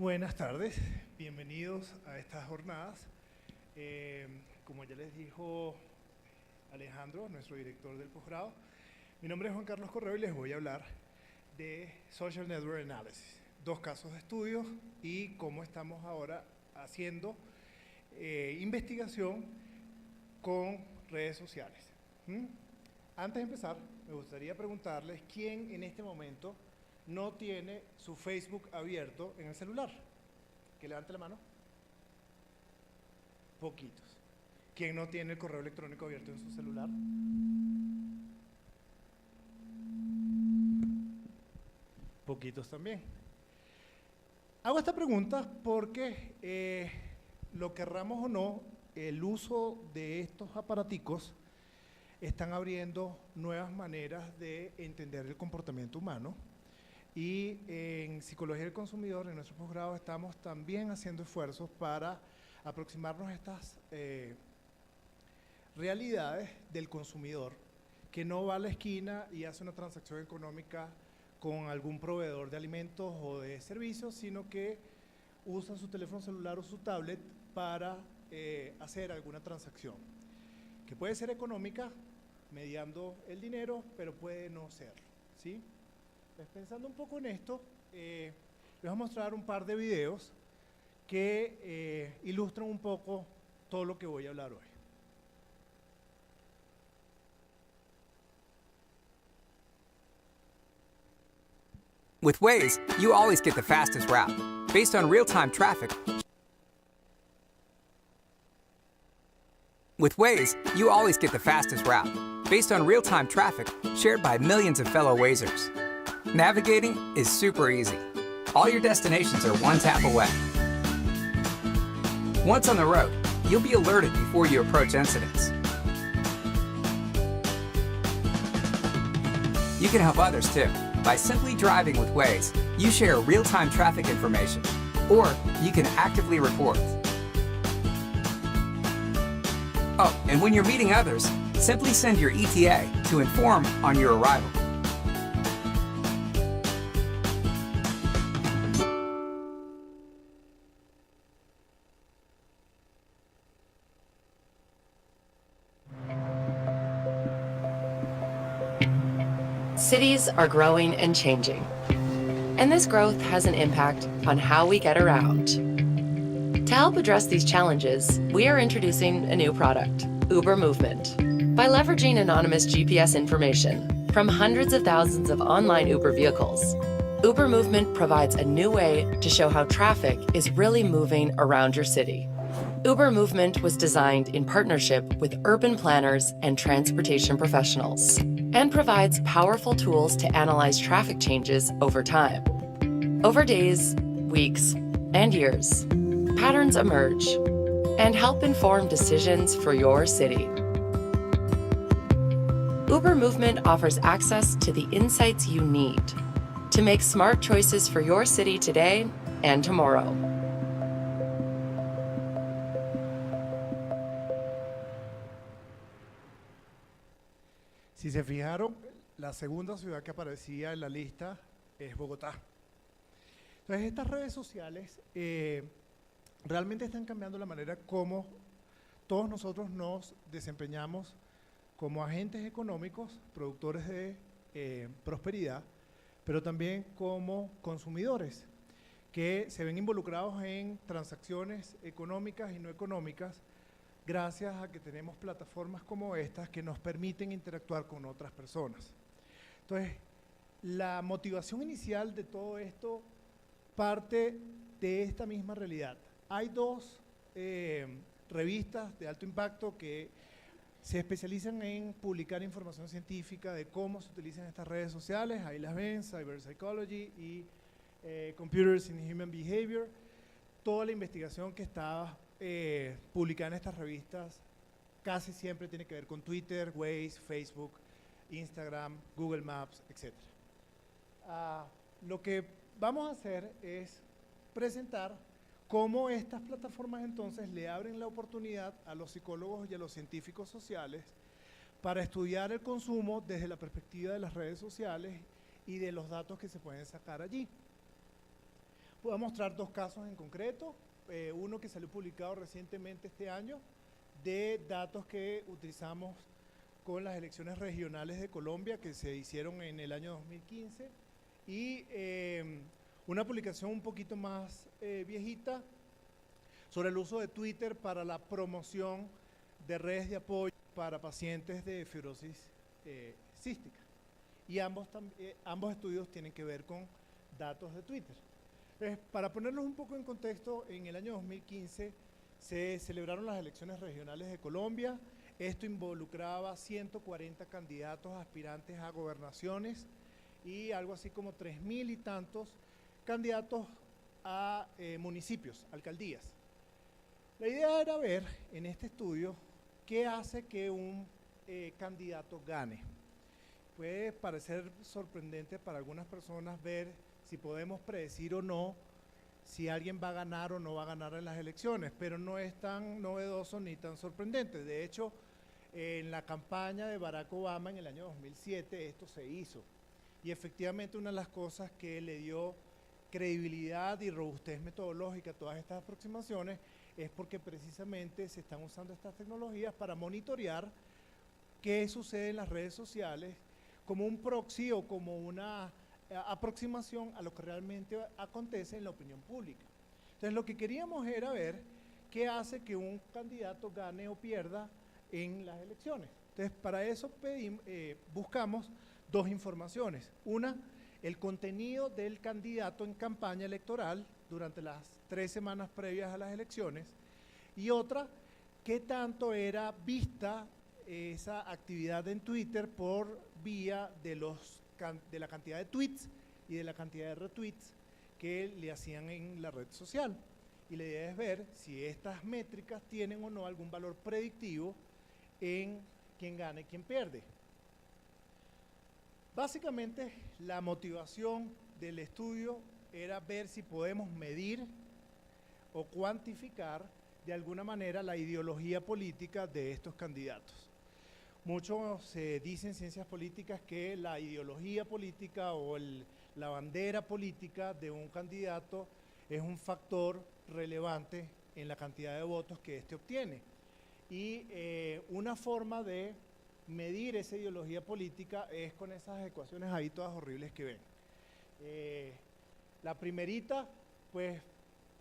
Buenas tardes, bienvenidos a estas jornadas. Como ya les dijo Alejandro, nuestro director del posgrado, mi nombre es Juan Carlos Correo y les voy a hablar de Social Network Analysis, dos casos de estudio y cómo estamos ahora haciendo investigación con redes sociales. Antes de empezar, me gustaría preguntarles quién en este momento no tiene su Facebook abierto en el celular. Que levante la mano. Poquitos. ¿Quién no tiene el correo electrónico abierto en su celular? Poquitos también. Hago esta pregunta porque, lo querramos o no, el uso de estos aparaticos están abriendo nuevas maneras de entender el comportamiento humano. Y en Psicología del Consumidor, en nuestro posgrado, estamos también haciendo esfuerzos para aproximarnos a estas realidades del consumidor que no va a la esquina y hace una transacción económica con algún proveedor de alimentos o de servicios, sino que usa su teléfono celular o su tablet para hacer alguna transacción, que puede ser económica, mediando el dinero, pero puede no serlo, ¿sí? Pensando un poco en esto, les voy a mostrar un par de videos que ilustran un poco todo lo que voy a hablar hoy. With Waze, you always get the fastest route, based on real-time traffic. With Waze, you always get the fastest route, based on real-time traffic shared by millions of fellow Wazers. Navigating is super easy. All your destinations are one tap away. Once on the road, you'll be alerted before you approach incidents. You can help others too. By simply driving with Waze, you share real-time traffic information, or you can actively report. Oh, and when you're meeting others, simply send your ETA to inform on your arrival. Cities are growing and changing, and this growth has an impact on how we get around. To help address these challenges, we are introducing a new product, Uber Movement. By leveraging anonymous GPS information from hundreds of thousands of online Uber vehicles, Uber Movement provides a new way to show how traffic is really moving around your city. Uber Movement was designed in partnership with urban planners and transportation professionals, and provides powerful tools to analyze traffic changes over time. Over days, weeks, and years, patterns emerge and help inform decisions for your city. Uber Movement offers access to the insights you need to make smart choices for your city today and tomorrow. Si se fijaron, la segunda ciudad que aparecía en la lista es Bogotá. Entonces, estas redes sociales realmente están cambiando la manera como todos nosotros nos desempeñamos como agentes económicos, productores de prosperidad, pero también como consumidores que se ven involucrados en transacciones económicas y no económicas, gracias a que tenemos plataformas como estas que nos permiten interactuar con otras personas. Entonces, la motivación inicial de todo esto parte de esta misma realidad. Hay dos revistas de alto impacto que se especializan en publicar información científica de cómo se utilizan estas redes sociales. Ahí las ven, Cyber Psychology y Computers in Human Behavior. Toda la investigación que está publicada en estas revistas casi siempre tiene que ver con Twitter, Waze, Facebook, Instagram, Google Maps, etc. Lo que vamos a hacer es presentar cómo estas plataformas entonces le abren la oportunidad a los psicólogos y a los científicos sociales para estudiar el consumo desde la perspectiva de las redes sociales y de los datos que se pueden sacar allí. Puedo mostrar dos casos en concreto, uno que salió publicado recientemente este año, de datos que utilizamos con las elecciones regionales de Colombia que se hicieron en el año 2015, y una publicación un poquito más viejita sobre el uso de Twitter para la promoción de redes de apoyo para pacientes de fibrosis cística. Y ambos estudios tienen que ver con datos de Twitter. Para ponerlos un poco en contexto, en el año 2015 se celebraron las elecciones regionales de Colombia. Esto involucraba 140 candidatos aspirantes a gobernaciones y algo así como 3.000 y tantos candidatos a municipios, alcaldías. La idea era ver en este estudio qué hace que un candidato gane. Puede parecer sorprendente para algunas personas ver si podemos predecir o no si alguien va a ganar o no va a ganar en las elecciones, pero no es tan novedoso ni tan sorprendente. De hecho, en la campaña de Barack Obama en el año 2007 esto se hizo. Y efectivamente una de las cosas que le dio credibilidad y robustez metodológica a todas estas aproximaciones es porque precisamente se están usando estas tecnologías para monitorear qué sucede en las redes sociales como un proxy o como una aproximación a lo que realmente acontece en la opinión pública. Entonces lo que queríamos era ver qué hace que un candidato gane o pierda en las elecciones. Entonces para eso buscamos dos informaciones. Una, el contenido del candidato en campaña electoral durante las 3 semanas previas a las elecciones, y otra, qué tanto era vista esa actividad en Twitter por vía de la cantidad de tweets y de la cantidad de retweets que le hacían en la red social. Y la idea es ver si estas métricas tienen o no algún valor predictivo en quién gana y quién pierde. Básicamente, la motivación del estudio era ver si podemos medir o cuantificar de alguna manera la ideología política de estos candidatos. Mucho se dice en ciencias políticas que la ideología política o la bandera política de un candidato es un factor relevante en la cantidad de votos que éste obtiene. Y una forma de medir esa ideología política es con esas ecuaciones ahí todas horribles que ven. La primerita, pues,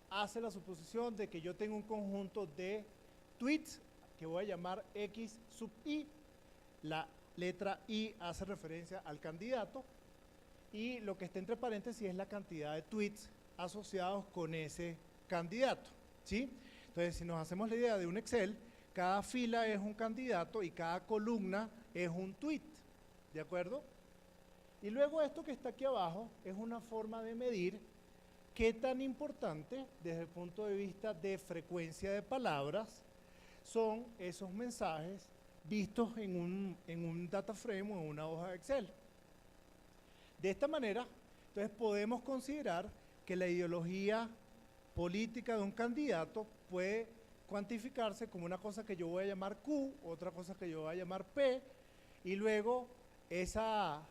hace la suposición de que yo tengo un conjunto de tweets que voy a llamar X sub I. La letra I hace referencia al candidato y lo que está entre paréntesis es la cantidad de tweets asociados con ese candidato, ¿sí? Entonces, si nos hacemos la idea de un Excel, cada fila es un candidato y cada columna es un tweet, ¿de acuerdo? Y luego esto que está aquí abajo es una forma de medir qué tan importante desde el punto de vista de frecuencia de palabras son esos mensajes vistos en un data frame o en una hoja de Excel. De esta manera, entonces podemos considerar que la ideología política de un candidato puede cuantificarse como una cosa que yo voy a llamar Q, otra cosa que yo voy a llamar P, y luego esa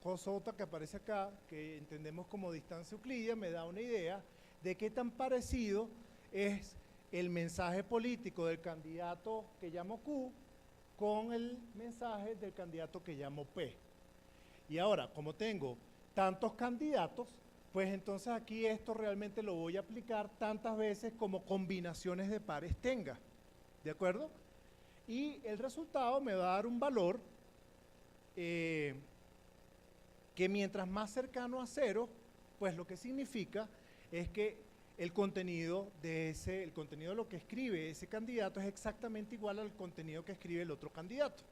cosota que aparece acá, que entendemos como distancia euclídea, me da una idea de qué tan parecido es el mensaje político del candidato que llamo Q con el mensaje del candidato que llamo P. Y ahora, como tengo tantos candidatos, pues entonces aquí esto realmente lo voy a aplicar tantas veces como combinaciones de pares tenga, ¿de acuerdo? Y el resultado me va a dar un valor que mientras más cercano a 0, pues lo que significa es que el contenido de lo que escribe ese candidato es exactamente igual al contenido que escribe el otro candidato.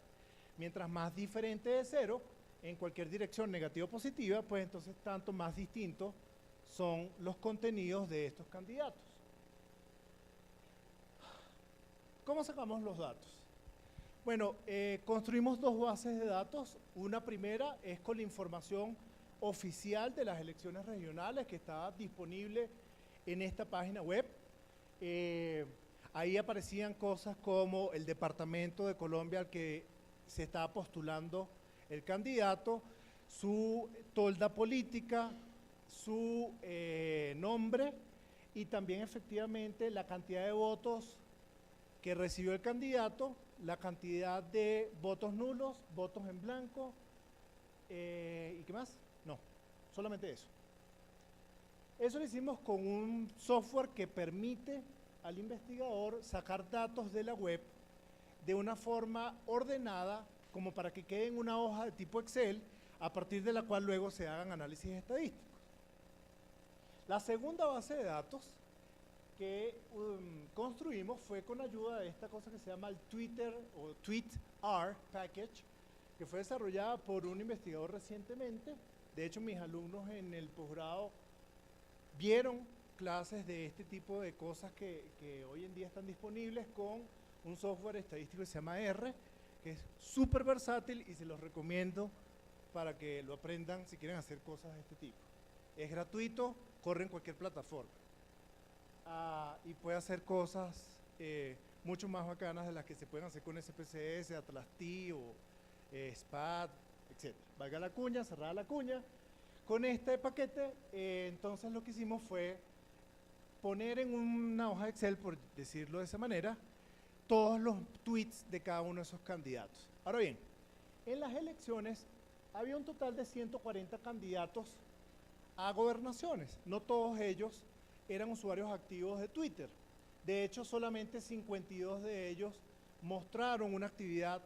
Mientras más diferente de 0, en cualquier dirección negativa o positiva, pues entonces tanto más distintos son los contenidos de estos candidatos. ¿Cómo sacamos los datos? Bueno, construimos dos bases de datos. Una primera es con la información oficial de las elecciones regionales que está disponible en esta página web. Ahí aparecían cosas como el departamento de Colombia al que se estaba postulando el candidato, su tolda política, su nombre nombre y también efectivamente la cantidad de votos que recibió el candidato, la cantidad de votos nulos, votos en blanco, ¿y qué más? No, solamente eso. Eso lo hicimos con un software que permite al investigador sacar datos de la web de una forma ordenada, como para que quede en una hoja de tipo Excel, a partir de la cual luego se hagan análisis estadísticos. La segunda base de datos que construimos fue con ayuda de esta cosa que se llama el Twitter o TweetR Package, que fue desarrollada por un investigador recientemente. De hecho, mis alumnos en el posgrado vieron clases de este tipo de cosas que hoy en día están disponibles con un software estadístico que se llama R, que es súper versátil y se los recomiendo para que lo aprendan si quieren hacer cosas de este tipo. Es gratuito, corre en cualquier plataforma y puede hacer cosas mucho más bacanas de las que se pueden hacer con SPSS, Atlas-T o SPAT, etc. Valga la cuña, cerrada la cuña. Con este paquete, entonces lo que hicimos fue poner en una hoja de Excel, por decirlo de esa manera, todos los tweets de cada uno de esos candidatos. Ahora bien, en las elecciones había un total de 140 candidatos a gobernaciones. No todos ellos eran usuarios activos de Twitter. De hecho, solamente 52 de ellos mostraron una actividad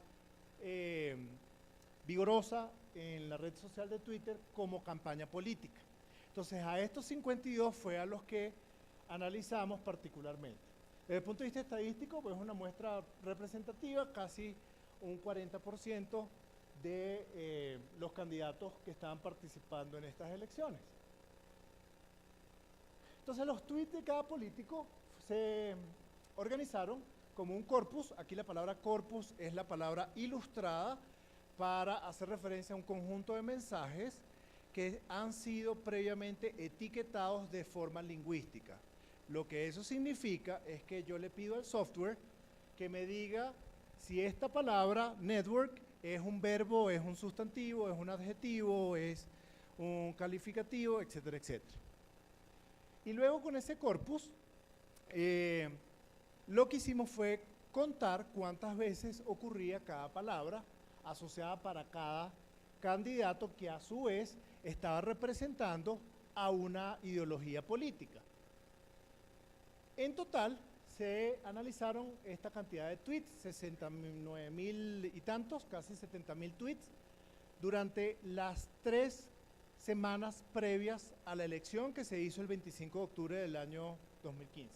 vigorosa en la red social de Twitter como campaña política. Entonces, a estos 52 fue a los que analizamos particularmente. Desde el punto de vista estadístico, pues es una muestra representativa, casi un 40% de los candidatos que estaban participando en estas elecciones. Entonces, los tweets de cada político se organizaron como un corpus. Aquí la palabra corpus es la palabra ilustrada para hacer referencia a un conjunto de mensajes que han sido previamente etiquetados de forma lingüística. Lo que eso significa es que yo le pido al software que me diga si esta palabra, network, es un verbo, es un sustantivo, es un adjetivo, es un calificativo, etcétera, etcétera. Y luego con ese corpus, lo que hicimos fue contar cuántas veces ocurría cada palabra asociada para cada candidato que a su vez estaba representando a una ideología política. En total se analizaron esta cantidad de tweets, 69.000 y tantos, casi 70.000 tweets, durante las 3 semanas previas a la elección que se hizo el 25 de octubre del año 2015.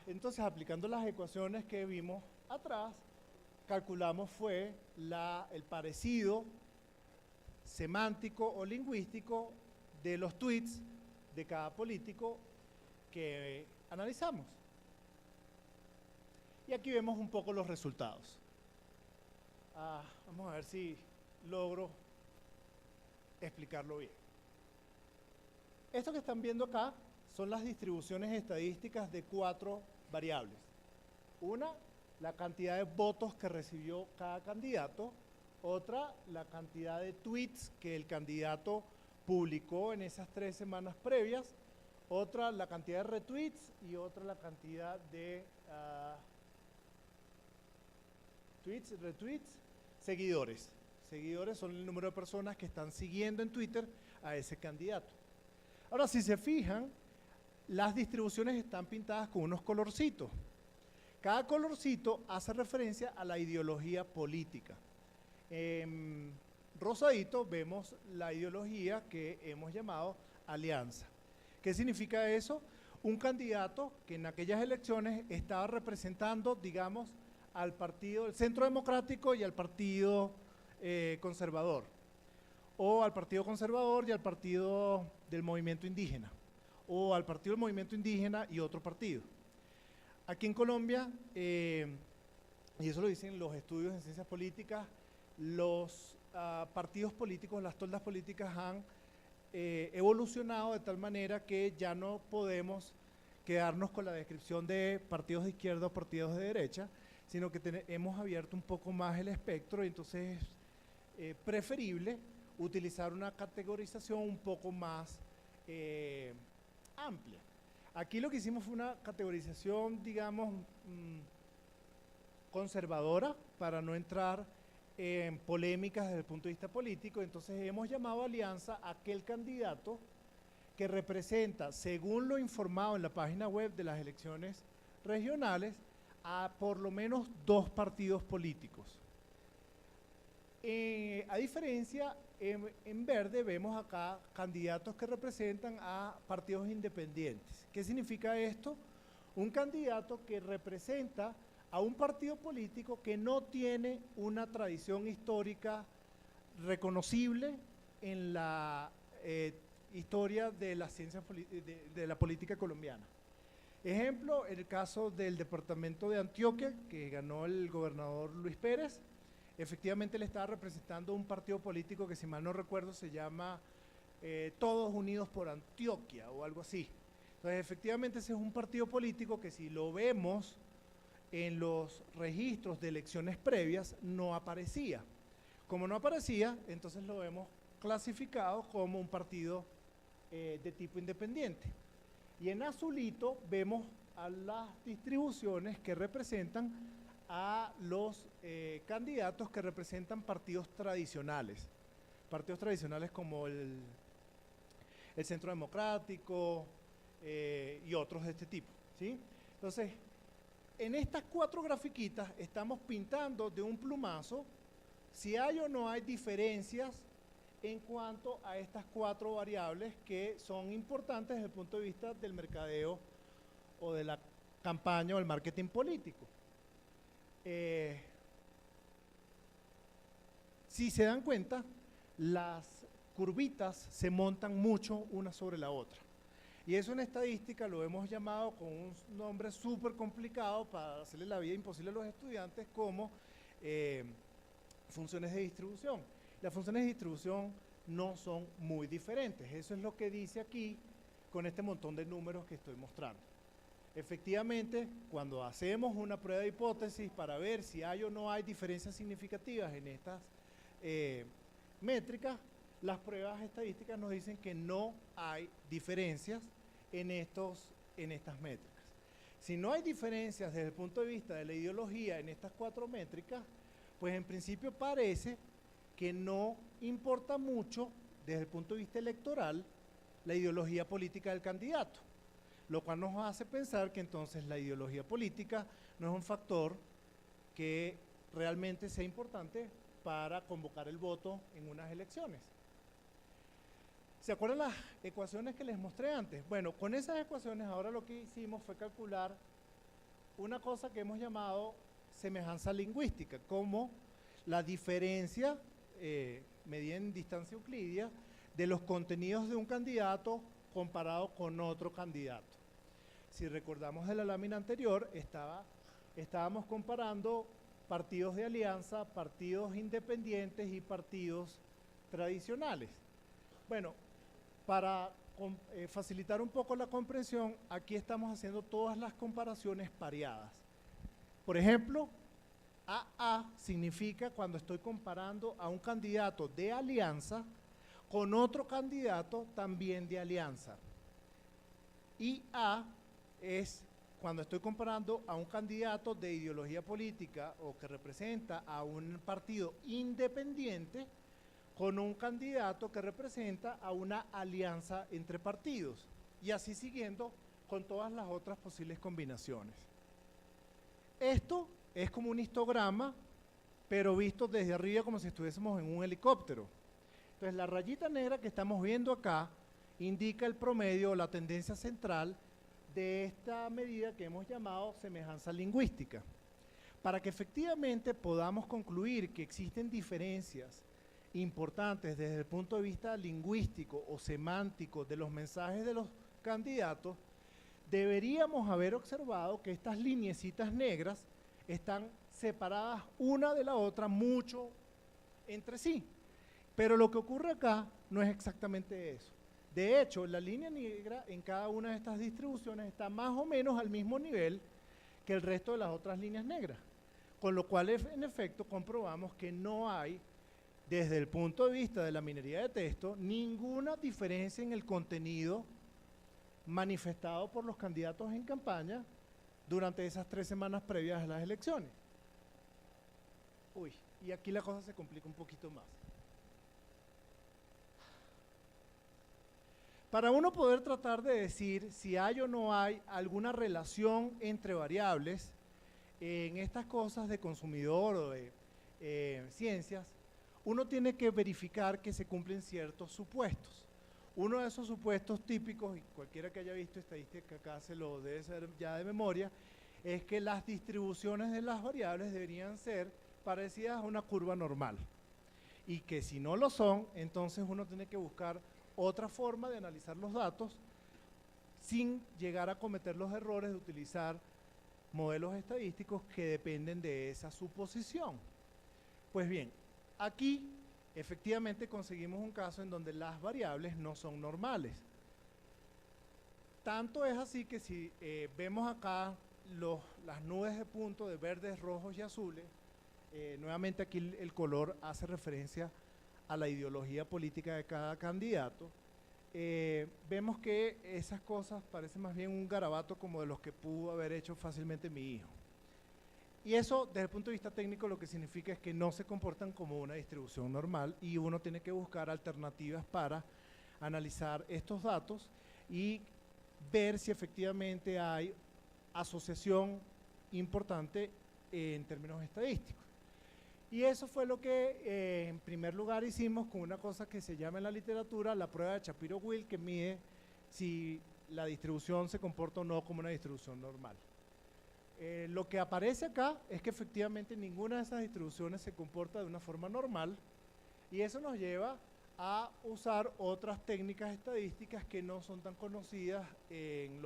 Entonces, aplicando las ecuaciones que vimos atrás, calculamos fue el parecido semántico o lingüístico de los tweets de cada político que analizamos. Y aquí vemos un poco los resultados. Vamos a ver si logro explicarlo bien. Esto que están viendo acá son las distribuciones estadísticas de 4 variables. Una, la cantidad de votos que recibió cada candidato. Otra, la cantidad de tweets que el candidato publicó en esas 3 semanas previas. Otra, la cantidad de retweets. Y otra, la cantidad de tweets, retweets, seguidores. Seguidores son el número de personas que están siguiendo en Twitter a ese candidato. Ahora, si se fijan, las distribuciones están pintadas con unos colorcitos. Cada colorcito hace referencia a la ideología política. En rosadito vemos la ideología que hemos llamado alianza. ¿Qué significa eso? Un candidato que en aquellas elecciones estaba representando, digamos, al partido del Centro Democrático y al partido conservador, o al partido conservador y al partido del movimiento indígena, o al partido del movimiento indígena y otro partido. Aquí en Colombia, y eso lo dicen los estudios en ciencias políticas, los partidos políticos, las toldas políticas han evolucionado de tal manera que ya no podemos quedarnos con la descripción de partidos de izquierda o partidos de derecha, sino que hemos abierto un poco más el espectro y entonces es preferible utilizar una categorización un poco más amplia. Aquí lo que hicimos fue una categorización, digamos, conservadora, para no entrar en polémicas desde el punto de vista político. Entonces hemos llamado alianza a aquel candidato que representa, según lo informado en la página web de las elecciones regionales, a por lo menos 2 partidos políticos. A diferencia, en verde vemos acá candidatos que representan a partidos independientes. ¿Qué significa esto? Un candidato que representa a un partido político que no tiene una tradición histórica reconocible en la historia de la ciencia de la política colombiana. Ejemplo, el caso del departamento de Antioquia, que ganó el gobernador Luis Pérez. Efectivamente, él estaba representando un partido político que, si mal no recuerdo, se llama Todos Unidos por Antioquia o algo así. Entonces, efectivamente, ese es un partido político que, si lo vemos en los registros de elecciones previas, no aparecía. Como no aparecía, entonces lo vemos clasificado como un partido de tipo independiente. Y en azulito vemos a las distribuciones que representan a los candidatos que representan partidos tradicionales. Partidos tradicionales como el Centro Democrático y otros de este tipo, ¿sí? Entonces, en estas 4 grafiquitas estamos pintando de un plumazo si hay o no hay diferencias en cuanto a estas 4 variables que son importantes desde el punto de vista del mercadeo o de la campaña o el marketing político. Si se dan cuenta, las curvitas se montan mucho una sobre la otra. Y eso en estadística lo hemos llamado con un nombre súper complicado para hacerle la vida imposible a los estudiantes, como funciones de distribución. Las funciones de distribución no son muy diferentes. Eso es lo que dice aquí con este montón de números que estoy mostrando. Efectivamente, cuando hacemos una prueba de hipótesis para ver si hay o no hay diferencias significativas en estas métricas, las pruebas estadísticas nos dicen que no hay diferencias en estas métricas. Si no hay diferencias desde el punto de vista de la ideología en estas 4 métricas, pues en principio parece que no importa mucho desde el punto de vista electoral la ideología política del candidato, lo cual nos hace pensar que entonces la ideología política no es un factor que realmente sea importante para convocar el voto en unas elecciones. ¿Se acuerdan las ecuaciones que les mostré antes? Bueno, con esas ecuaciones ahora lo que hicimos fue calcular una cosa que hemos llamado semejanza lingüística, como la diferencia medida en distancia euclidia de los contenidos de un candidato comparado con otro candidato. Si recordamos de la lámina anterior, estábamos comparando partidos de alianza, partidos independientes y partidos tradicionales. Bueno, para facilitar un poco la comprensión, aquí estamos haciendo todas las comparaciones pareadas. Por ejemplo, AA significa cuando estoy comparando a un candidato de alianza con otro candidato también de alianza. Y A es cuando estoy comparando a un candidato de ideología política o que representa a un partido independiente con un candidato que representa a una alianza entre partidos, y así siguiendo con todas las otras posibles combinaciones. Esto es como un histograma, pero visto desde arriba como si estuviésemos en un helicóptero. Entonces, la rayita negra que estamos viendo acá indica el promedio o la tendencia central de esta medida que hemos llamado semejanza lingüística. Para que efectivamente podamos concluir que existen diferencias importantes desde el punto de vista lingüístico o semántico de los mensajes de los candidatos, deberíamos haber observado que estas lineecitas negras están separadas una de la otra mucho entre sí. Pero lo que ocurre acá no es exactamente eso. De hecho, la línea negra en cada una de estas distribuciones está más o menos al mismo nivel que el resto de las otras líneas negras, con lo cual en efecto comprobamos que no hay desde el punto de vista de la minería de texto, ninguna diferencia en el contenido manifestado por los candidatos en campaña durante esas 3 semanas previas a las elecciones. Uy, y aquí la cosa se complica un poquito más. Para uno poder tratar de decir si hay o no hay alguna relación entre variables en estas cosas de consumidor o de ciencias, uno tiene que verificar que se cumplen ciertos supuestos. Uno de esos supuestos típicos, y cualquiera que haya visto estadística acá se lo debe saber ya de memoria, es que las distribuciones de las variables deberían ser parecidas a una curva normal. Y que si no lo son, entonces uno tiene que buscar otra forma de analizar los datos sin llegar a cometer los errores de utilizar modelos estadísticos que dependen de esa suposición. Pues bien, aquí efectivamente conseguimos un caso en donde las variables no son normales. Tanto es así que si vemos acá las nubes de punto de verdes, rojos y azules, nuevamente aquí el color hace referencia a la ideología política de cada candidato, vemos que esas cosas parecen más bien un garabato como de los que pudo haber hecho fácilmente mi hijo. Y eso, desde el punto de vista técnico, lo que significa es que no se comportan como una distribución normal y uno tiene que buscar alternativas para analizar estos datos y ver si efectivamente hay asociación importante en términos estadísticos. Y eso fue lo que en primer lugar hicimos con una cosa que se llama en la literatura la prueba de Shapiro-Wilk, que mide si la distribución se comporta o no como una distribución normal. Lo que aparece acá es que efectivamente ninguna de esas distribuciones se comporta de una forma normal y eso nos lleva a usar otras técnicas estadísticas que no son tan conocidas en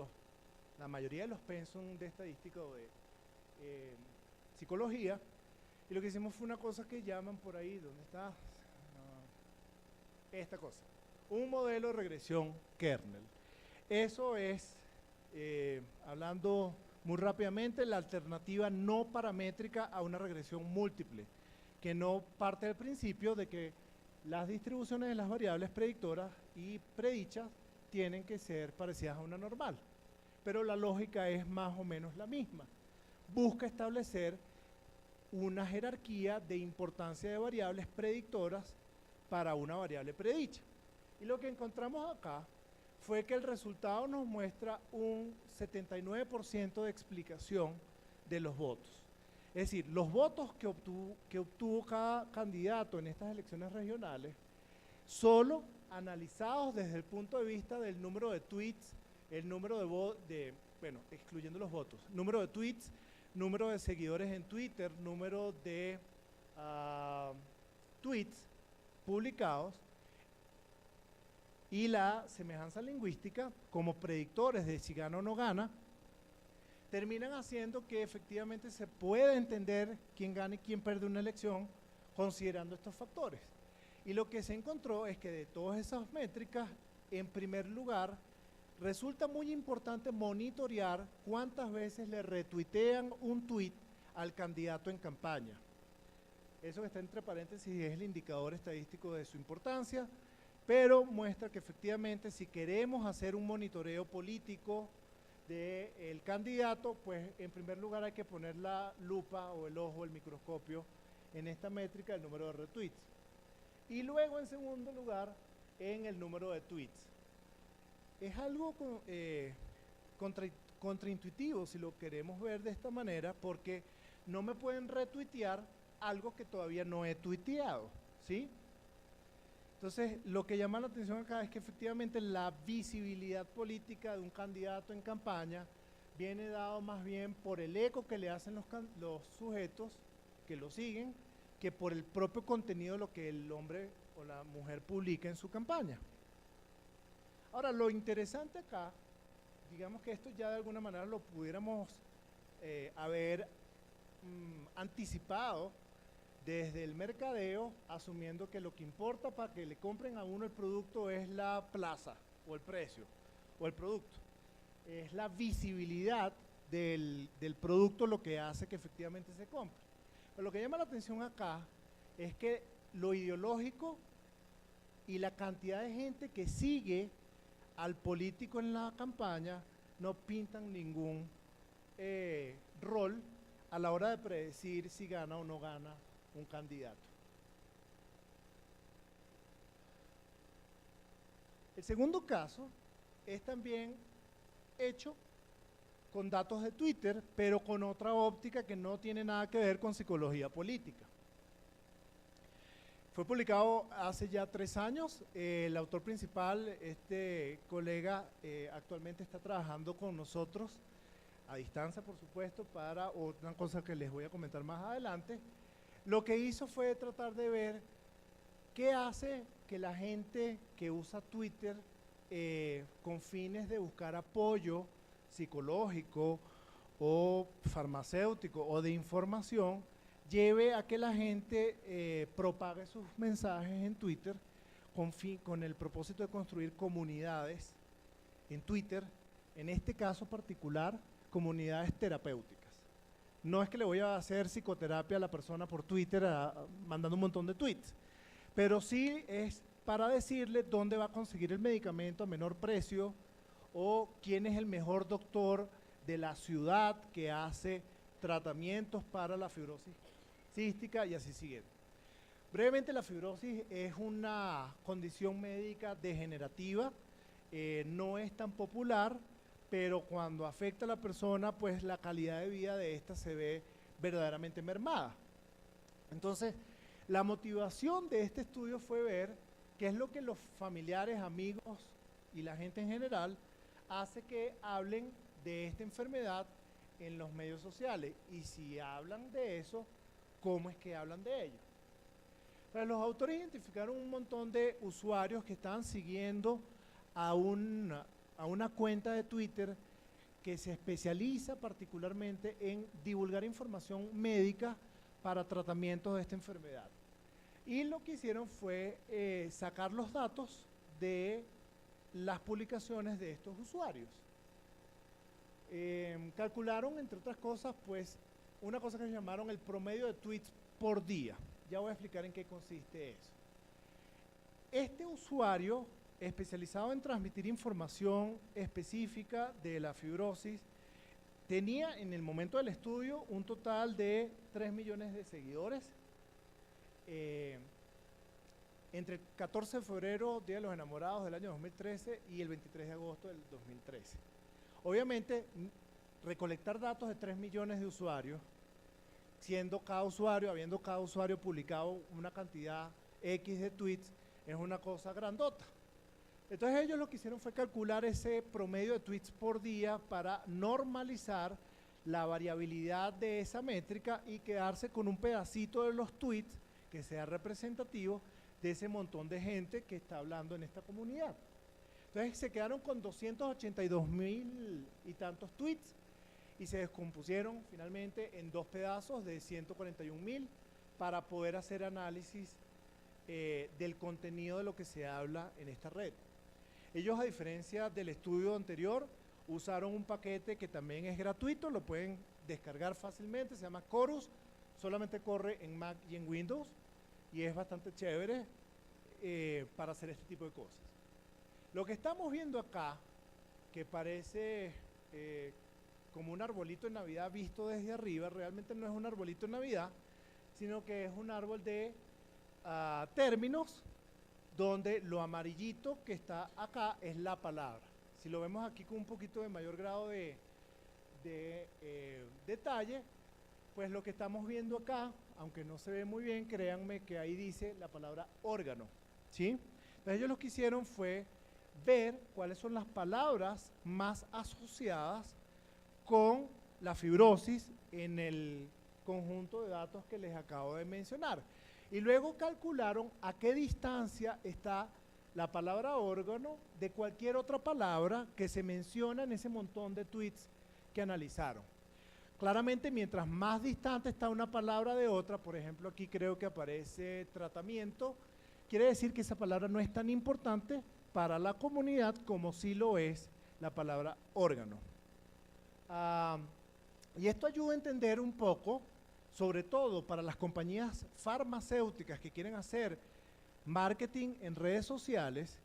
la mayoría de los pensum de estadística o de psicología. Y lo que hicimos fue una cosa que llaman por ahí, ¿dónde está? No, esta cosa, un modelo de regresión kernel. Eso es, hablando muy rápidamente, la alternativa no paramétrica a una regresión múltiple, que no parte del principio de que las distribuciones de las variables predictoras y predichas tienen que ser parecidas a una normal. Pero la lógica es más o menos la misma. Busca establecer una jerarquía de importancia de variables predictoras para una variable predicha. Y lo que encontramos acá fue que el resultado nos muestra un 79% de explicación de los votos. Es decir, los votos que obtuvo cada candidato en estas elecciones regionales, solo analizados desde el punto de vista del número de tweets, el número bueno, excluyendo los votos, número de tweets, número de seguidores en Twitter, número de tweets publicados y la semejanza lingüística como predictores de si gana o no gana, terminan haciendo que efectivamente se pueda entender quién gana y quién pierde una elección considerando estos factores. Y lo que se encontró es que de todas esas métricas, en primer lugar, resulta muy importante monitorear cuántas veces le retuitean un tweet al candidato en campaña. Eso que está entre paréntesis es el indicador estadístico de su importancia, pero muestra que efectivamente si queremos hacer un monitoreo político del candidato, pues en primer lugar hay que poner la lupa o el ojo, el microscopio en esta métrica del número de retweets. Y luego en segundo lugar en el número de tweets. Es algo contraintuitivo si lo queremos ver de esta manera, porque no me pueden retuitear algo que todavía no he tuiteado, ¿sí? Entonces, lo que llama la atención acá es que efectivamente la visibilidad política de un candidato en campaña viene dado más bien por el eco que le hacen los sujetos que lo siguen, que por el propio contenido de lo que el hombre o la mujer publica en su campaña. Ahora, lo interesante acá, digamos que esto ya de alguna manera lo pudiéramos haber anticipado desde el mercadeo, asumiendo que lo que importa para que le compren a uno el producto es la plaza, o el precio, o el producto. Es la visibilidad del producto lo que hace que efectivamente se compre. Pero lo que llama la atención acá es que lo ideológico y la cantidad de gente que sigue al político en la campaña no pintan ningún rol a la hora de predecir si gana o no gana un candidato. El segundo caso es también hecho con datos de Twitter, pero con otra óptica que no tiene nada que ver con psicología política. Fue publicado hace ya 3 años. El autor principal, este colega, actualmente está trabajando con nosotros, a distancia por supuesto, para otra cosa que les voy a comentar más adelante. Lo que hizo fue tratar de ver qué hace que la gente que usa Twitter con fines de buscar apoyo psicológico o farmacéutico o de información, lleve a que la gente propague sus mensajes en Twitter con el propósito de construir comunidades en Twitter, en este caso particular, comunidades terapéuticas. No es que le voy a hacer psicoterapia a la persona por Twitter mandando un montón de tweets, pero sí es para decirle dónde va a conseguir el medicamento a menor precio o quién es el mejor doctor de la ciudad que hace tratamientos para la fibrosis cística y así siguiente. Brevemente, la fibrosis es una condición médica degenerativa, no es tan popular, pero cuando afecta a la persona, pues la calidad de vida de esta se ve verdaderamente mermada. Entonces, la motivación de este estudio fue ver qué es lo que los familiares, amigos y la gente en general hace que hablen de esta enfermedad en los medios sociales, y si hablan de eso, ¿cómo es que hablan de ello? Pero los autores identificaron un montón de usuarios que estaban siguiendo a una cuenta de Twitter que se especializa particularmente en divulgar información médica para tratamientos de esta enfermedad. Y lo que hicieron fue sacar los datos de las publicaciones de estos usuarios. Calcularon, entre otras cosas, pues, una cosa que llamaron el promedio de tweets por día. Ya voy a explicar en qué consiste eso. Este usuario, especializado en transmitir información específica de la fibrosis, tenía en el momento del estudio un total de 3 millones de seguidores. Entre el 14 de febrero, Día de los Enamorados del año 2013, y el 23 de agosto del 2013. Obviamente, recolectar datos de 3 millones de usuarios, habiendo cada usuario publicado una cantidad X de tweets, es una cosa grandota. Entonces ellos lo que hicieron fue calcular ese promedio de tweets por día para normalizar la variabilidad de esa métrica y quedarse con un pedacito de los tweets que sea representativo de ese montón de gente que está hablando en esta comunidad. Entonces se quedaron con 282.000 y tantos tweets y se descompusieron finalmente en 2 pedazos de 141.000 para poder hacer análisis del contenido de lo que se habla en esta red. Ellos, a diferencia del estudio anterior, usaron un paquete que también es gratuito, lo pueden descargar fácilmente, se llama Chorus, solamente corre en Mac y en Windows y es bastante chévere para hacer este tipo de cosas. Lo que estamos viendo acá, que parece como un arbolito de Navidad visto desde arriba, realmente no es un arbolito de Navidad, sino que es un árbol de términos, donde lo amarillito que está acá es la palabra. Si lo vemos aquí con un poquito de mayor grado de detalle, pues lo que estamos viendo acá, aunque no se ve muy bien, créanme que ahí dice la palabra órgano, ¿sí? Entonces ellos lo que hicieron fue ver cuáles son las palabras más asociadas con la fibrosis en el conjunto de datos que les acabo de mencionar. Y luego calcularon a qué distancia está la palabra órgano de cualquier otra palabra que se menciona en ese montón de tweets que analizaron. Claramente, mientras más distante está una palabra de otra, por ejemplo, aquí creo que aparece tratamiento, quiere decir que esa palabra no es tan importante para la comunidad como sí lo es la palabra órgano. Y esto ayuda a entender un poco sobre todo para las compañías farmacéuticas que quieren hacer marketing en redes sociales,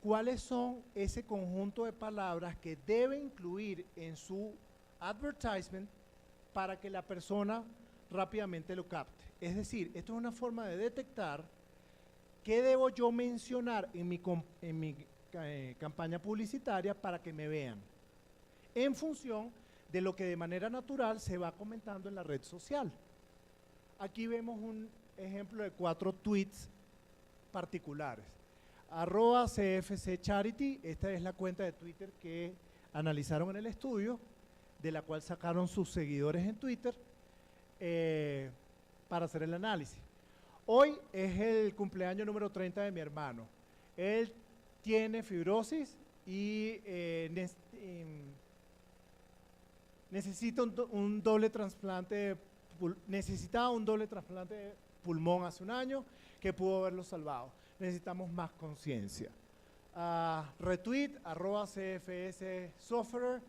cuáles son ese conjunto de palabras que debe incluir en su advertisement para que la persona rápidamente lo capte. Es decir, esto es una forma de detectar qué debo yo mencionar en mi campaña publicitaria para que me vean, en función de lo que de manera natural se va comentando en la red social. Aquí vemos un ejemplo de 4 tweets particulares. @CFC Charity, esta es la cuenta de Twitter que analizaron en el estudio, de la cual sacaron sus seguidores en Twitter para hacer el análisis. Hoy es el cumpleaños número 30 de mi hermano. Él tiene fibrosis y necesita un doble trasplante, necesitaba un doble trasplante de pulmón hace un año que pudo haberlo salvado. Necesitamos más conciencia. Retweet, @CFS Software.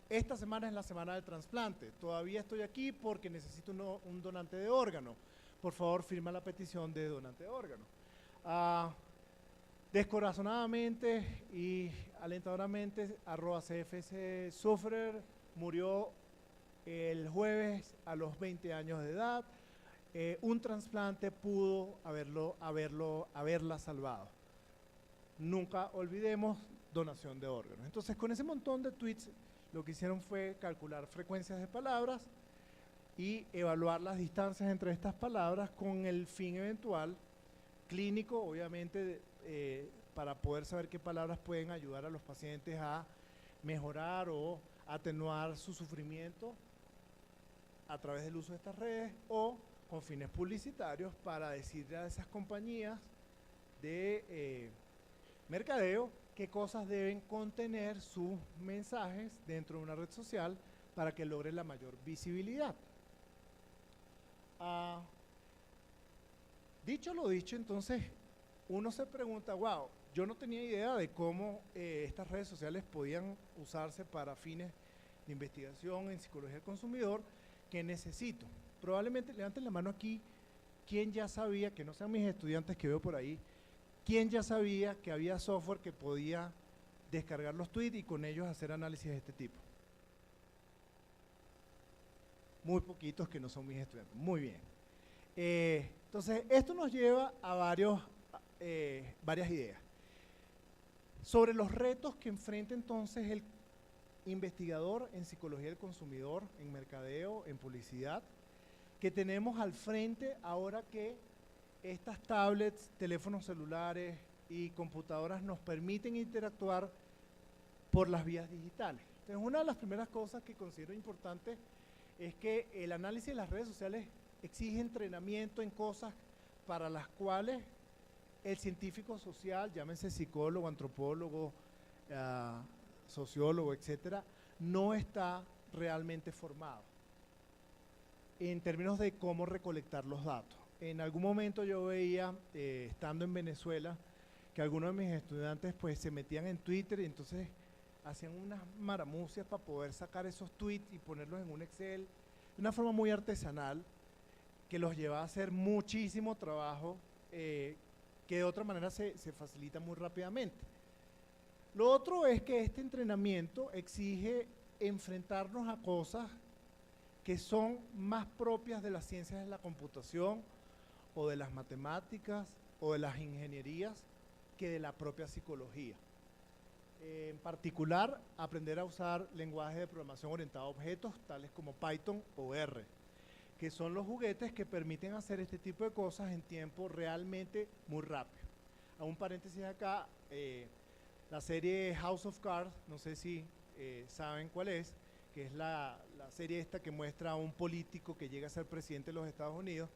Esta semana es la semana del trasplante. Todavía estoy aquí porque necesito un donante de órgano. Por favor, firma la petición de donante de órgano. Descorazonadamente y alentadoramente, @CFS Software murió el jueves a los 20 años de edad. Un trasplante pudo haberla salvado. Nunca olvidemos donación de órganos. Entonces, con ese montón de tweets, lo que hicieron fue calcular frecuencias de palabras y evaluar las distancias entre estas palabras con el fin eventual clínico, obviamente, para poder saber qué palabras pueden ayudar a los pacientes a mejorar o atenuar su sufrimiento a través del uso de estas redes, o con fines publicitarios para decirle a esas compañías de mercadeo qué cosas deben contener sus mensajes dentro de una red social para que logre la mayor visibilidad. Dicho lo dicho, entonces uno se pregunta, wow, yo no tenía idea de cómo estas redes sociales podían usarse para fines de investigación en psicología del consumidor. ¿Qué necesito? Probablemente levanten la mano aquí, ¿quién ya sabía, que no sean mis estudiantes que veo por ahí, quién ya sabía que había software que podía descargar los tweets y con ellos hacer análisis de este tipo? Muy poquitos que no son mis estudiantes. Muy bien. Entonces, esto nos lleva a varias ideas. Sobre los retos que enfrenta entonces el investigador en psicología del consumidor, en mercadeo, en publicidad, que tenemos al frente ahora que estas tablets, teléfonos celulares y computadoras nos permiten interactuar por las vías digitales. Entonces, una de las primeras cosas que considero importante es que el análisis de las redes sociales exige entrenamiento en cosas para las cuales el científico social, llámese psicólogo, antropólogo, sociólogo, etcétera, no está realmente formado en términos de cómo recolectar los datos. En algún momento yo veía, estando en Venezuela, que algunos de mis estudiantes pues se metían en Twitter y entonces hacían unas maramucias para poder sacar esos tweets y ponerlos en un Excel de una forma muy artesanal que los lleva a hacer muchísimo trabajo que de otra manera se facilita muy rápidamente. Lo otro es que este entrenamiento exige enfrentarnos a cosas que son más propias de las ciencias de la computación o de las matemáticas o de las ingenierías que de la propia psicología. En particular, aprender a usar lenguajes de programación orientado a objetos, tales como Python o R, que son los juguetes que permiten hacer este tipo de cosas en tiempo realmente muy rápido. Hago un paréntesis acá, la serie House of Cards, no sé si saben cuál es, que es la serie esta que muestra a un político que llega a ser presidente de los Estados Unidos.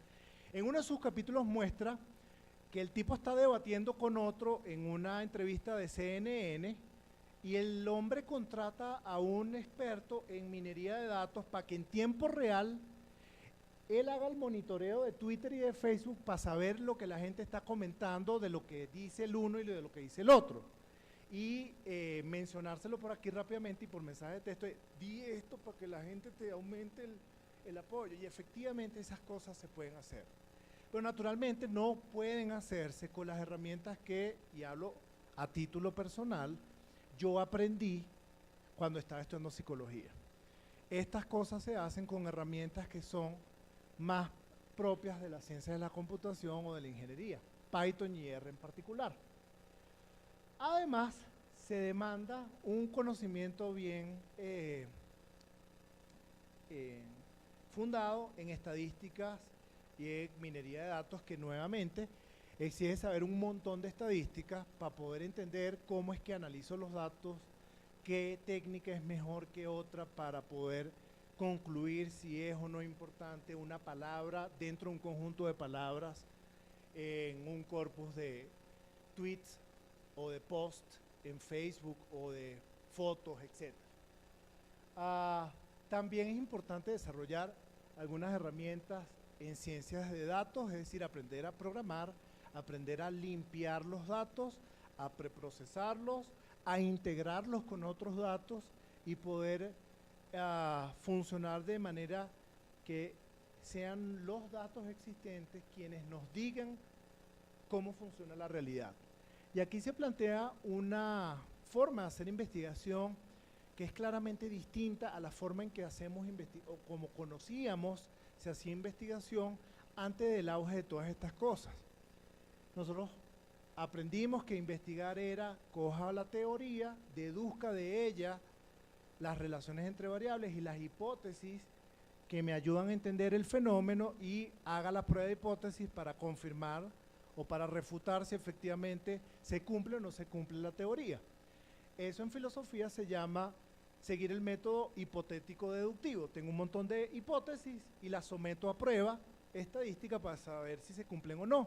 En uno de sus capítulos muestra que el tipo está debatiendo con otro en una entrevista de CNN y el hombre contrata a un experto en minería de datos para que en tiempo real él haga el monitoreo de Twitter y de Facebook para saber lo que la gente está comentando de lo que dice el uno y de lo que dice el otro. Y mencionárselo por aquí rápidamente y por mensaje de texto, di esto para que la gente te aumente el apoyo, y efectivamente esas cosas se pueden hacer. Pero naturalmente no pueden hacerse con las herramientas que, y hablo a título personal, yo aprendí cuando estaba estudiando psicología. Estas cosas se hacen con herramientas que son más propias de la ciencia de la computación o de la ingeniería, Python y R en particular. Además, se demanda un conocimiento bien fundado en estadísticas y en minería de datos, que nuevamente exige saber un montón de estadísticas para poder entender cómo es que analizo los datos, qué técnica es mejor que otra para poder concluir si es o no importante una palabra dentro de un conjunto de palabras en un corpus de tweets o de posts en Facebook o de fotos, etc. También es importante desarrollar algunas herramientas en ciencias de datos, es decir, aprender a programar, aprender a limpiar los datos, a preprocesarlos, a integrarlos con otros datos y poder funcionar de manera que sean los datos existentes quienes nos digan cómo funciona la realidad. Y aquí se plantea una forma de hacer investigación que es claramente distinta a la forma en que hacemos o como conocíamos se hacía investigación antes del auge de todas estas cosas. Nosotros aprendimos que investigar era coja la teoría, deduzca de ella las relaciones entre variables y las hipótesis que me ayudan a entender el fenómeno y haga la prueba de hipótesis para confirmar o para refutar si efectivamente se cumple o no se cumple la teoría. Eso en filosofía se llama seguir el método hipotético deductivo. Tengo un montón de hipótesis y las someto a prueba estadística para saber si se cumplen o no.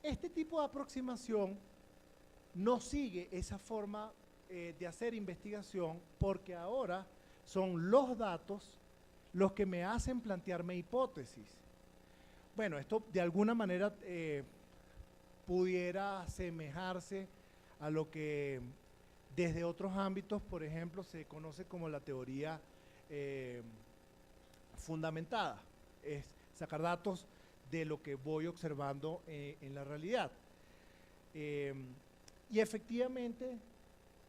Este tipo de aproximación no sigue esa forma de hacer investigación, porque ahora son los datos los que me hacen plantearme hipótesis. Bueno, esto de alguna manera pudiera asemejarse a lo que desde otros ámbitos, por ejemplo, se conoce como la teoría fundamentada. Es sacar datos de lo que voy observando en la realidad. Y efectivamente,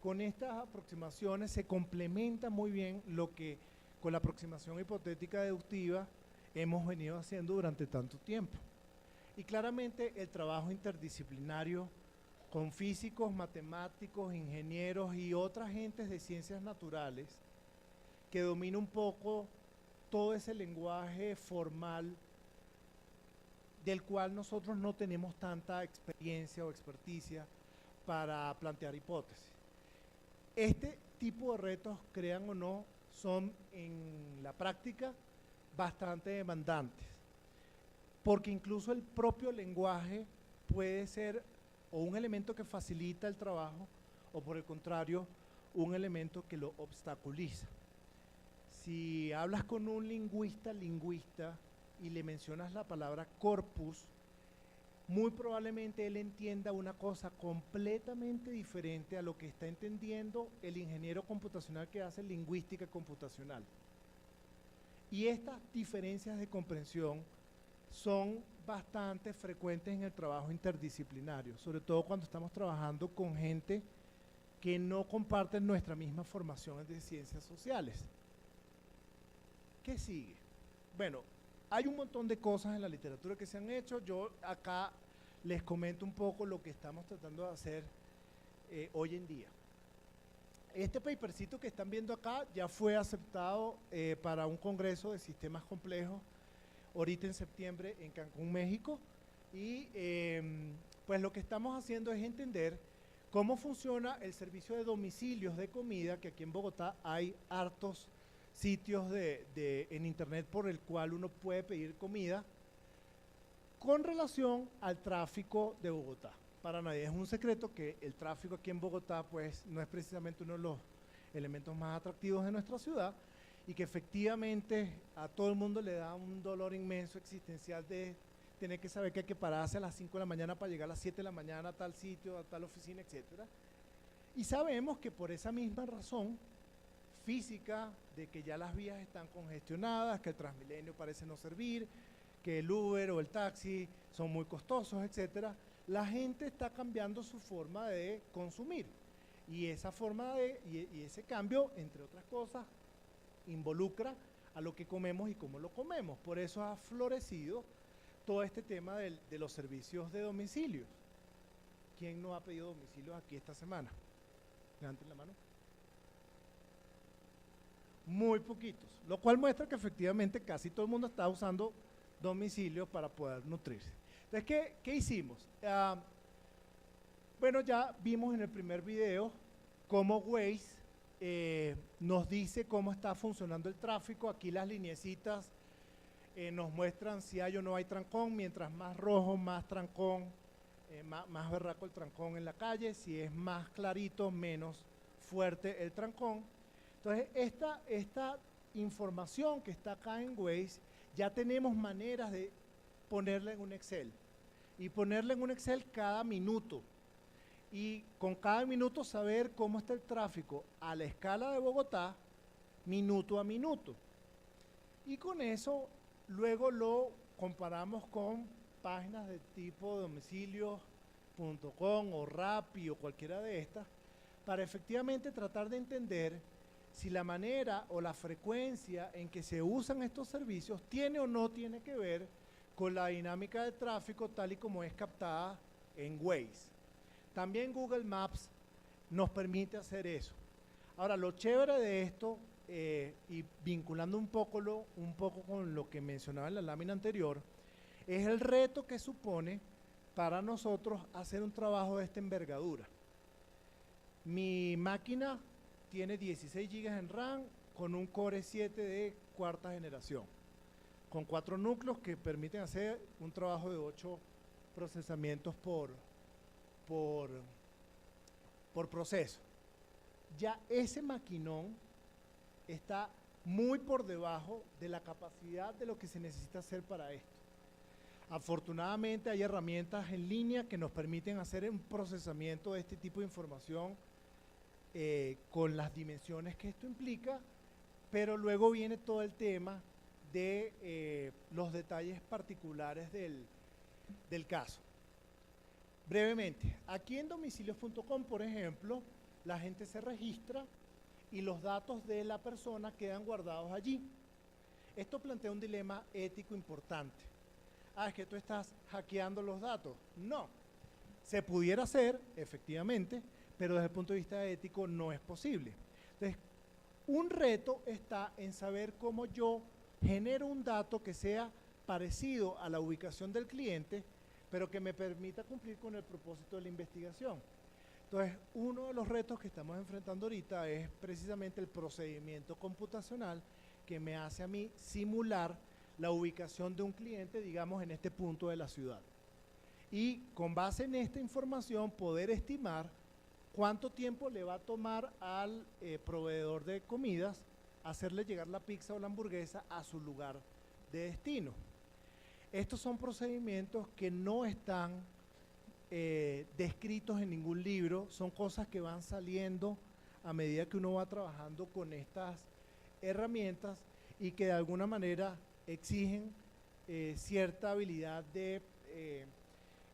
con estas aproximaciones se complementa muy bien lo que con la aproximación hipotética deductiva hemos venido haciendo durante tanto tiempo. Y claramente el trabajo interdisciplinario con físicos, matemáticos, ingenieros y otras gentes de ciencias naturales que domina un poco todo ese lenguaje formal del cual nosotros no tenemos tanta experiencia o experticia para plantear hipótesis. Este tipo de retos, crean o no, son en la práctica bastante demandantes, porque incluso el propio lenguaje puede ser o un elemento que facilita el trabajo o por el contrario un elemento que lo obstaculiza. Si hablas con un lingüista y le mencionas la palabra corpus, muy probablemente él entienda una cosa completamente diferente a lo que está entendiendo el ingeniero computacional que hace lingüística computacional. Y estas diferencias de comprensión son bastante frecuentes en el trabajo interdisciplinario, sobre todo cuando estamos trabajando con gente que no comparten nuestra misma formación de ciencias sociales. ¿Qué sigue? Bueno, hay un montón de cosas en la literatura que se han hecho. Yo acá les comento un poco lo que estamos tratando de hacer hoy en día. Este papercito que están viendo acá ya fue aceptado para un congreso de sistemas complejos ahorita en septiembre en Cancún, México, y pues lo que estamos haciendo es entender cómo funciona el servicio de domicilios de comida, que aquí en Bogotá hay hartos sitios en internet por el cual uno puede pedir comida, con relación al tráfico de Bogotá. Para nadie es un secreto que el tráfico aquí en Bogotá pues no es precisamente uno de los elementos más atractivos de nuestra ciudad, y que efectivamente a todo el mundo le da un dolor inmenso existencial de tener que saber que hay que pararse a las 5 de la mañana para llegar a las 7 de la mañana a tal sitio, a tal oficina, etc. Y sabemos que por esa misma razón física de que ya las vías están congestionadas, que el Transmilenio parece no servir, que el Uber o el taxi son muy costosos, etcétera, la gente está cambiando su forma de consumir. Y esa forma y ese cambio, entre otras cosas, involucra a lo que comemos y cómo lo comemos. Por eso ha florecido todo este tema de los servicios de domicilios. ¿Quién no ha pedido domicilios aquí esta semana? Levanten la mano. Muy poquitos, lo cual muestra que efectivamente casi todo el mundo está usando domicilios para poder nutrirse. Entonces, ¿qué hicimos? Bueno, ya vimos en el primer video cómo Waze nos dice cómo está funcionando el tráfico. Aquí las lineecitas nos muestran si hay o no hay trancón. Mientras más rojo, más trancón, más berraco el trancón en la calle. Si es más clarito, menos fuerte el trancón. Entonces, esta información que está acá en Waze, ya tenemos maneras de ponerla en un Excel. Y ponerla en un Excel cada minuto. Y con cada minuto saber cómo está el tráfico a la escala de Bogotá, minuto a minuto. Y con eso, luego lo comparamos con páginas de tipo domicilios.com o Rappi o cualquiera de estas, para efectivamente tratar de entender si la manera o la frecuencia en que se usan estos servicios tiene o no tiene que ver con la dinámica de tráfico tal y como es captada en Waze. También Google Maps nos permite hacer eso. Ahora, lo chévere de esto, y vinculando un poco con lo que mencionaba en la lámina anterior, es el reto que supone para nosotros hacer un trabajo de esta envergadura. Mi máquina tiene 16 GB en RAM con un Core 7 de cuarta generación, con 4 núcleos que permiten hacer un trabajo de 8 procesamientos por proceso. Ya ese maquinón está muy por debajo de la capacidad de lo que se necesita hacer para esto. Afortunadamente hay herramientas en línea que nos permiten hacer un procesamiento de este tipo de información con las dimensiones que esto implica, pero luego viene todo el tema de los detalles particulares del caso. Brevemente, aquí en domicilios.com, por ejemplo, la gente se registra y los datos de la persona quedan guardados allí. Esto plantea un dilema ético importante. Es que tú estás hackeando los datos. No, se pudiera hacer, efectivamente, pero desde el punto de vista ético no es posible. Entonces, un reto está en saber cómo yo genero un dato que sea parecido a la ubicación del cliente, pero que me permita cumplir con el propósito de la investigación. Entonces, uno de los retos que estamos enfrentando ahorita es precisamente el procedimiento computacional que me hace a mí simular la ubicación de un cliente, digamos, en este punto de la ciudad. Y con base en esta información poder estimar cuánto tiempo le va a tomar al proveedor de comidas hacerle llegar la pizza o la hamburguesa a su lugar de destino. Estos son procedimientos que no están descritos en ningún libro, son cosas que van saliendo a medida que uno va trabajando con estas herramientas y que de alguna manera exigen cierta habilidad de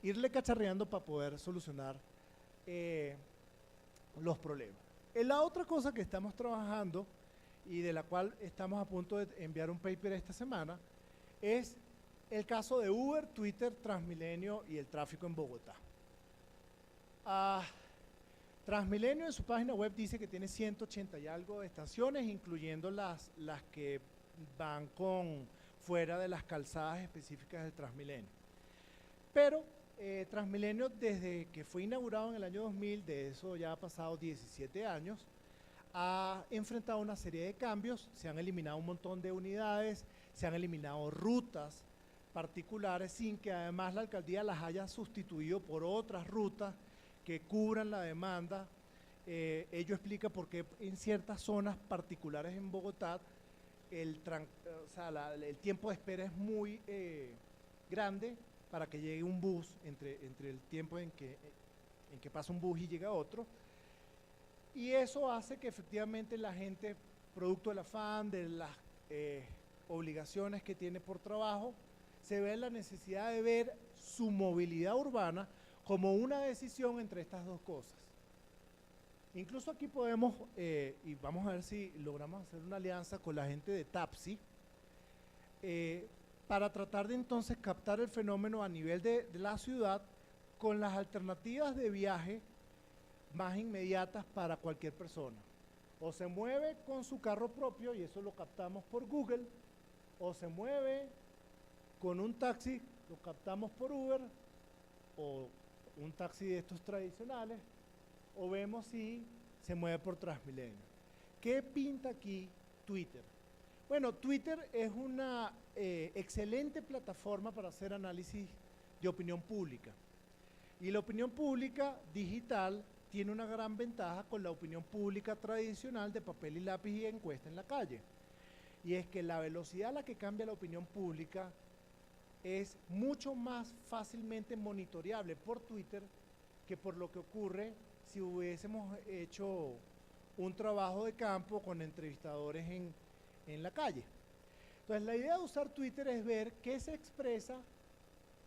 irle cacharreando para poder solucionar los problemas. La otra cosa que estamos trabajando y de la cual estamos a punto de enviar un paper esta semana es el caso de Uber, Twitter, Transmilenio y el tráfico en Bogotá. Transmilenio en su página web dice que tiene 180 y algo de estaciones, incluyendo las que van fuera de las calzadas específicas del Transmilenio. Pero Transmilenio, desde que fue inaugurado en el año 2000, de eso ya ha pasado 17 años, ha enfrentado una serie de cambios, se han eliminado un montón de unidades, se han eliminado rutas particulares sin que además la alcaldía las haya sustituido por otras rutas que cubran la demanda. Ello explica por qué en ciertas zonas particulares en Bogotá el tiempo de espera es muy grande para que llegue un bus, entre el tiempo en que pasa un bus y llega otro. Y eso hace que efectivamente la gente producto del afán, de las obligaciones que tiene por trabajo, se ve la necesidad de ver su movilidad urbana como una decisión entre estas dos cosas. Incluso aquí podemos, y vamos a ver si logramos hacer una alianza con la gente de Tapsi, para tratar de entonces captar el fenómeno a nivel de la ciudad con las alternativas de viaje más inmediatas para cualquier persona. O se mueve con su carro propio, y eso lo captamos por Google, o se mueve con un taxi, lo captamos por Uber, o un taxi de estos tradicionales, o vemos si se mueve por Transmilenio. ¿Qué pinta aquí Twitter? Bueno, Twitter es una excelente plataforma para hacer análisis de opinión pública. Y la opinión pública digital tiene una gran ventaja con la opinión pública tradicional de papel y lápiz y encuesta en la calle. Y es que la velocidad a la que cambia la opinión pública es mucho más fácilmente monitoreable por Twitter que por lo que ocurre si hubiésemos hecho un trabajo de campo con entrevistadores en la calle. Entonces, la idea de usar Twitter es ver qué se expresa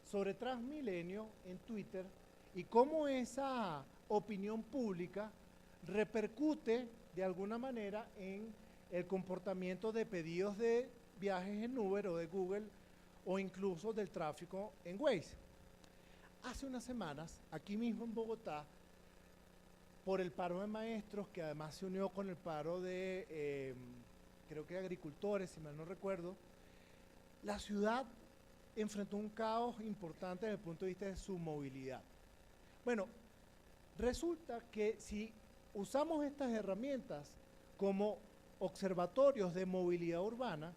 sobre Transmilenio en Twitter y cómo esa opinión pública repercute de alguna manera en el comportamiento de pedidos de viajes en Uber o de Google o incluso del tráfico en Waze. Hace unas semanas, aquí mismo en Bogotá, por el paro de maestros, que además se unió con el paro de, creo que agricultores, si mal no recuerdo, la ciudad enfrentó un caos importante desde el punto de vista de su movilidad. Bueno, resulta que si usamos estas herramientas como observatorios de movilidad urbana,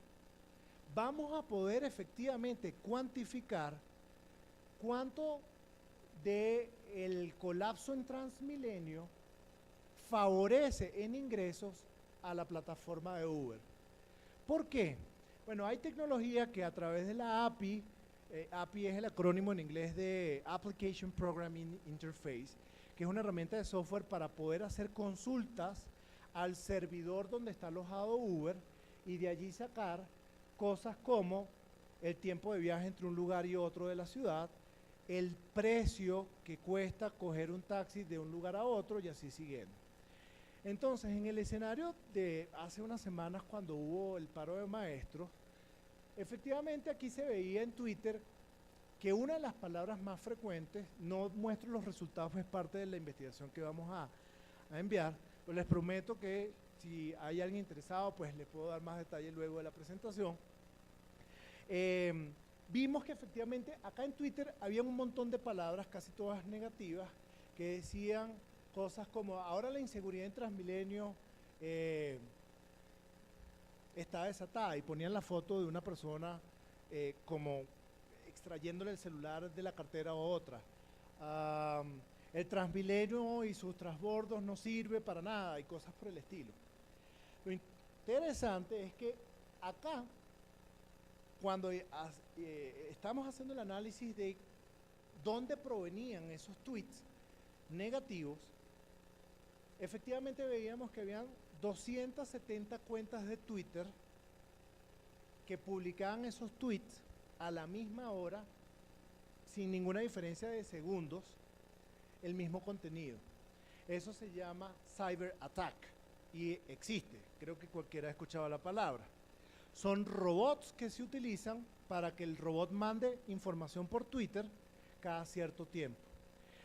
vamos a poder efectivamente cuantificar cuánto del colapso en Transmilenio favorece en ingresos a la plataforma de Uber. ¿Por qué? Bueno, hay tecnología que a través de la API, API es el acrónimo en inglés de Application Programming Interface, que es una herramienta de software para poder hacer consultas al servidor donde está alojado Uber y de allí sacar cosas como el tiempo de viaje entre un lugar y otro de la ciudad, el precio que cuesta coger un taxi de un lugar a otro y así siguiendo. Entonces, en el escenario de hace unas semanas cuando hubo el paro de maestros, efectivamente aquí se veía en Twitter que una de las palabras más frecuentes, no muestro los resultados, es parte de la investigación que vamos a enviar, pero les prometo que si hay alguien interesado, pues les puedo dar más detalles luego de la presentación. Vimos que efectivamente acá en Twitter había un montón de palabras, casi todas negativas, que decían cosas como, ahora la inseguridad en Transmilenio está desatada, y ponían la foto de una persona como extrayéndole el celular de la cartera a otra. El Transmilenio y sus transbordos no sirve para nada y cosas por el estilo. Lo interesante es que acá, cuando estamos haciendo el análisis de dónde provenían esos tweets negativos, efectivamente veíamos que habían 270 cuentas de Twitter que publicaban esos tweets a la misma hora, sin ninguna diferencia de segundos, el mismo contenido. Eso se llama cyber attack y existe, creo que cualquiera ha escuchado la palabra. Son robots que se utilizan para que el robot mande información por Twitter cada cierto tiempo.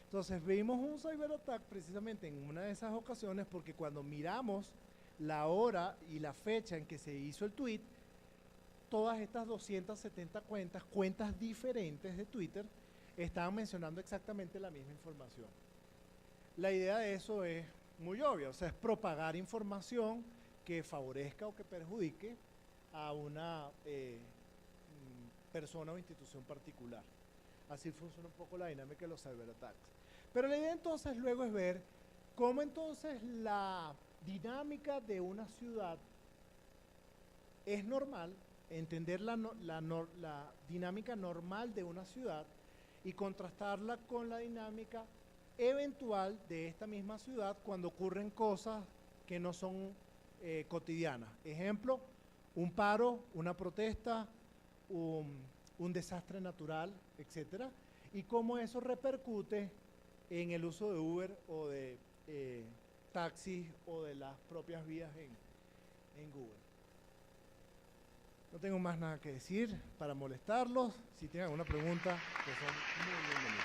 Entonces vimos un cyberattack precisamente en una de esas ocasiones porque cuando miramos la hora y la fecha en que se hizo el tweet, todas estas 270 cuentas diferentes de Twitter, estaban mencionando exactamente la misma información. La idea de eso es muy obvia, o sea, es propagar información que favorezca o que perjudique a una persona o institución particular. Así funciona un poco la dinámica de los cyberattacks. Pero la idea entonces luego es ver cómo entonces la dinámica de una ciudad es normal, entender la dinámica normal de una ciudad y contrastarla con la dinámica eventual de esta misma ciudad cuando ocurren cosas que no son cotidianas. Ejemplo, un paro, una protesta, un desastre natural, etcétera, y cómo eso repercute en el uso de Uber o de taxis o de las propias vías en Google. No tengo más nada que decir para molestarlos. Si tienen alguna pregunta, que son muy bienvenidos.